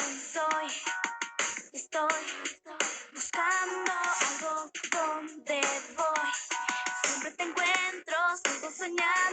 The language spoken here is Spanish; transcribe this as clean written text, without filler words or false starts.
quién soy. Estoy buscando algo donde voy. Siempre te encuentro, sigo soñando.